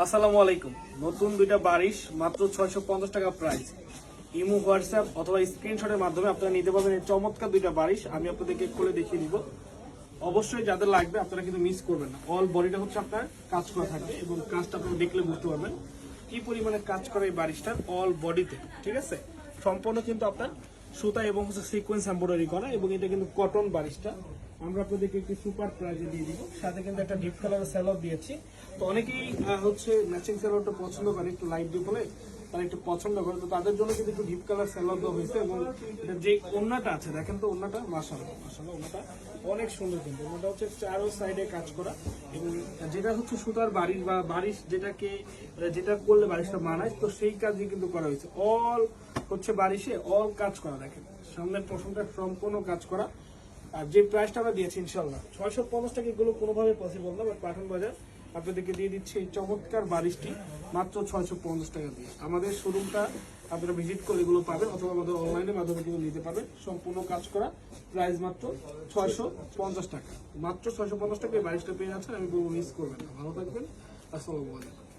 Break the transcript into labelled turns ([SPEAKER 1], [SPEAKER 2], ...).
[SPEAKER 1] আসসালামু আলাইকুম। নতুন দুইটা বারিশ মাত্র 650 টাকা প্রাইস। ইমো, হোয়াটসঅ্যাপ অথবা স্ক্রিনশটের মাধ্যমে আপনারা নিতে পারবেন এই চমৎকার দুইটা বারিশ। আমি আপনাদেরকে খুলে দেখিয়ে দিব। অবশ্যই যাদের লাগবে আপনারা কিন্তু মিস করবেন না। অল বডিটা হচ্ছে আপনার কাজ করা থাকবে এবং কাজটা আপনারা দেখলে বুঝতে পারবেন কি পরিমাণে কাজ করে এই বারিশটার অল বডিতে। ঠিক আছে, সম্পূর্ণ কিন্তু আপনার সুতা এবং হচ্ছে সিকোয়েন্স এমব্রয়ডারি করা এবং এটা কিন্তু কটন বারিশটা। আমরা আপনাদেরকে একটি সুপার প্রাইজে দিয়ে দিব, সাথে কিন্তু একটা ডিপ কালারের স্যালোড দিয়েছি। তো অনেকেই হচ্ছে ম্যাচিং স্যালোডটা পছন্দ করে, একটু লাইট ডিপ হলে তারা একটু পছন্দ করে, তো তাদের জন্য কিন্তু একটু ডিপ কালার স্যালোড দেওয়া হয়েছে। এবং এটা যে ওড়নাটা আছে দেখেন তো, ওড়নাটা মাশাআল্লাহ মাশাআল্লাহ, ওড়নাটা অনেক সুন্দর। কিন্তু ওড়নাটা হচ্ছে চারো সাইডে কাজ করা এবং যেটা হচ্ছে সুতার বারিশ বা বারিশ যেটা করলে বারিশটা মানায়, তো সেই কাজই কিন্তু করা হয়েছে। অল হচ্ছে বারিশে অল কাজ করা, দেখেন সামনের পোর্শনটা সম্পূর্ণ কাজ করা। আর যে প্রাইসটা আমরা দিয়েছি ইনশাল্লাহ 650 টাকা, এগুলো কোনোভাবে পসিবল না, বাট পাঠান বাজার আপনাদেরকে দিয়ে দিচ্ছি এই চমৎকার বারিশটি মাত্র 650 টাকা দিয়ে। আমাদের শোরুমটা আপনারা ভিজিট করে এগুলো পাবেন, অথবা আমাদের অনলাইনের মাধ্যমে কিন্তু নিতে পারবেন। সম্পূর্ণ কাজ করা, প্রাইস মাত্র 650 টাকা। মাত্র 650 টাকা এই বারিশটা পেয়ে যাচ্ছেন। আমি বলবো মিস করবেন না। ভালো থাকবেন। আসসালামু আলাইকুম।